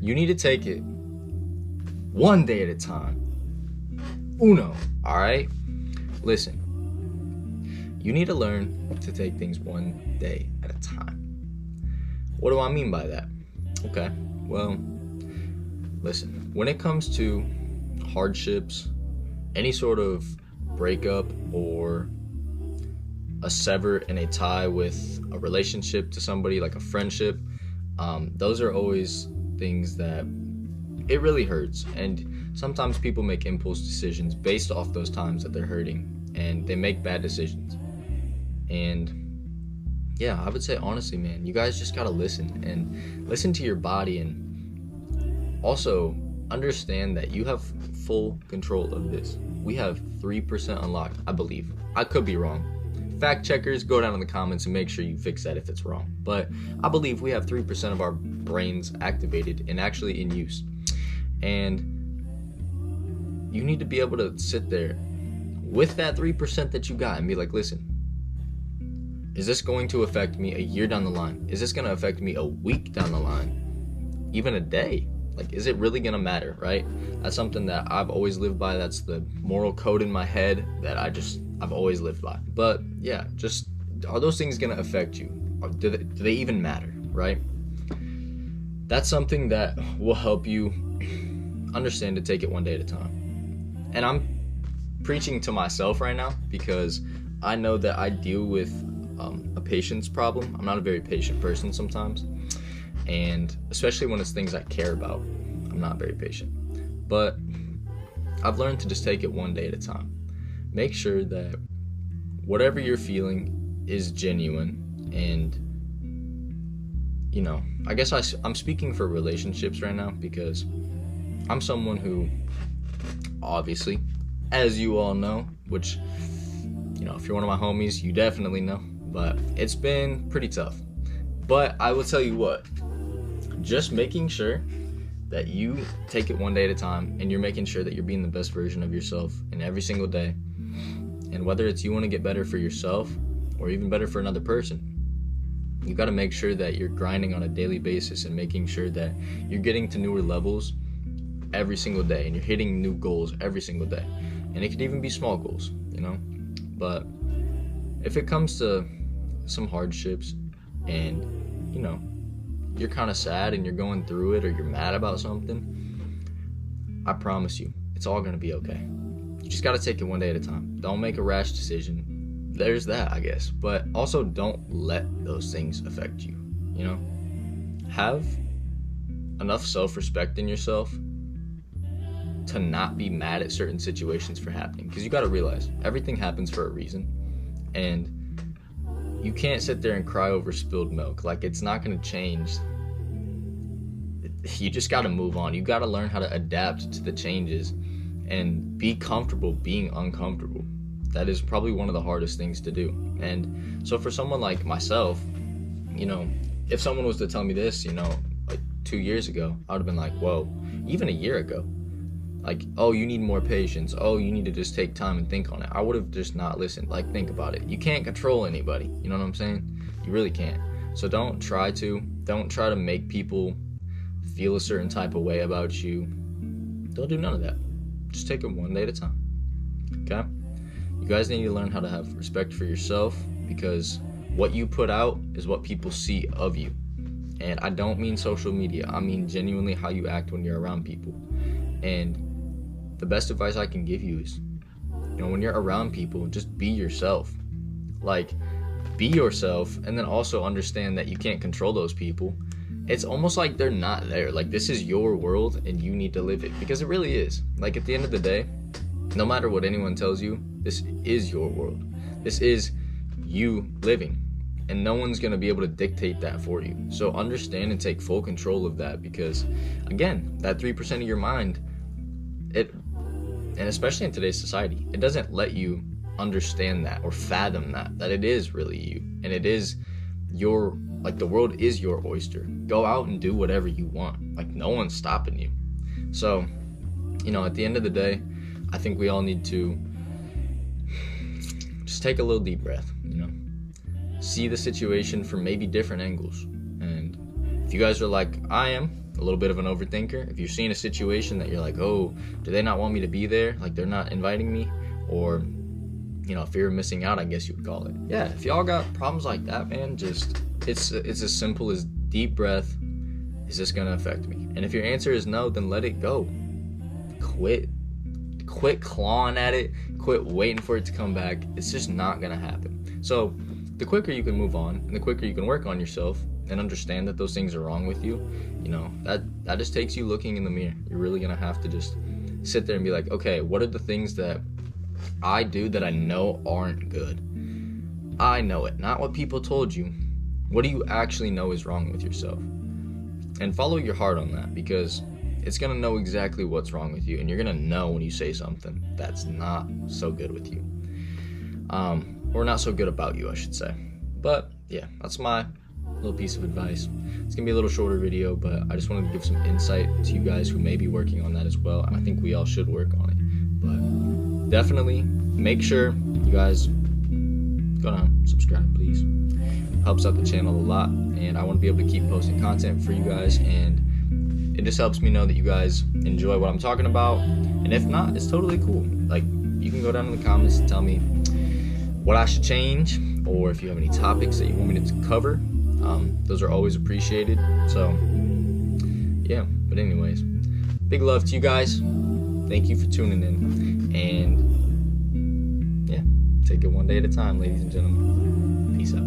You need to take it one day at a time. Uno, all right? Listen, you need to learn to take things one day at a time. What do I mean by that? Okay, well, listen, when it comes to hardships, any sort of breakup or a sever in a tie with a relationship to somebody, like a friendship, those are always things that it really hurts. And sometimes people make impulse decisions based off those times that they're hurting, and they make bad decisions. And yeah, I would say honestly, man, you guys just gotta listen to your body, and also understand that you have full control of this. We have 3% unlocked, I believe. I could be wrong. Fact checkers, go down in the comments and make sure you fix that if it's wrong. But I believe we have 3% of our brains activated and actually in use. And you need to be able to sit there with that 3% that you got and be like, listen, is this going to affect me a year down the line? Is this going to affect me a week down the line? Even a day? Like, is it really going to matter, right? That's something that I've always lived by. That's the moral code in my head that I've always lived by. But yeah, just, are those things going to affect you? Do they even matter, right? That's something that will help you understand to take it one day at a time. And I'm preaching to myself right now because I know that I deal with a patience problem. I'm not a very patient person sometimes, and especially when it's things I care about, I'm not very patient. But I've learned to just take it one day at a time. Make sure that whatever you're feeling is genuine. And I guess I'm speaking for relationships right now, because I'm someone who, obviously, as you all know, which, if you're one of my homies, you definitely know, but it's been pretty tough. But I will tell you what, just making sure that you take it one day at a time, and you're making sure that you're being the best version of yourself in every single day. And whether it's you want to get better for yourself or even better for another person, you got to make sure that you're grinding on a daily basis and making sure that you're getting to newer levels every single day, and you're hitting new goals every single day. And it could even be small goals, But if it comes to some hardships and, you're kind of sad and you're going through it, or you're mad about something, I promise you, it's all going to be okay. You just got to take it one day at a time. Don't make a rash decision. There's that, I guess. But also don't let those things affect you, Have enough self-respect in yourself to not be mad at certain situations for happening. Because you got to realize, everything happens for a reason. And you can't sit there and cry over spilled milk. Like, it's not going to change. You just got to move on. You got to learn how to adapt to the changes and be comfortable being uncomfortable. That is probably one of the hardest things to do. And so for someone like myself, if someone was to tell me this, like 2 years ago, I would have been like, whoa. Even a year ago, like, oh, you need more patience. Oh, you need to just take time and think on it. I would have just not listened. Like, think about it. You can't control anybody. You know what I'm saying? You really can't. So don't try to make people feel a certain type of way about you. Don't do none of that. Just take it one day at a time. Okay? You guys need to learn how to have respect for yourself, because what you put out is what people see of you. And I don't mean social media. I mean genuinely how you act when you're around people. And the best advice I can give you is, when you're around people, just be yourself. Like, be yourself, and then also understand that you can't control those people. It's almost like they're not there. Like, this is your world, and you need to live it, because it really is. Like, at the end of the day, no matter what anyone tells you, this is your world. This is you living, and no one's going to be able to dictate that for you. So understand and take full control of that, because, again, that 3% of your mind, and especially in today's society, it doesn't let you understand that or fathom that it is really you, and it is your, like, the world is your oyster. Go out and do whatever you want. Like, no one's stopping you. So, at the end of the day, I think we all need to just take a little deep breath, see the situation from maybe different angles. And if you guys are like I am, a little bit of an overthinker, if you're seeing a situation that you're like, oh, do they not want me to be there? Like they're not inviting me, or fear of missing out, I guess you would call it. Yeah, if y'all got problems like that, man, just it's as simple as deep breath. Is this gonna affect me? And if your answer is no, then let it go. Quit clawing at it. Quit waiting for it to come back. It's just not gonna happen. So the quicker you can move on, and the quicker you can work on yourself and understand that those things are wrong with you, that just takes you looking in the mirror. You're really gonna have to just sit there and be like, okay, what are the things that I do that I know aren't good? I know it, not what people told you. What do you actually know is wrong with yourself? And follow your heart on that, because it's gonna know exactly what's wrong with you, and you're gonna know when you say something that's not so good with you, or not so good about you, I should say. But yeah, that's my little piece of advice. It's gonna be a little shorter video, but I just wanted to give some insight to you guys who may be working on that as well, and I think we all should work on it. But definitely make sure you guys go down, subscribe, please. Helps out the channel a lot, and I want to be able to keep posting content for you guys, and it just helps me know that you guys enjoy what I'm talking about. And if not, it's totally cool. Like, you can go down in the comments and tell me what I should change, or if you have any topics that you want me to cover. Those are always appreciated. So yeah, but anyways, big love to you guys. Thank you for tuning in, and yeah, take it one day at a time, ladies and gentlemen. Peace out.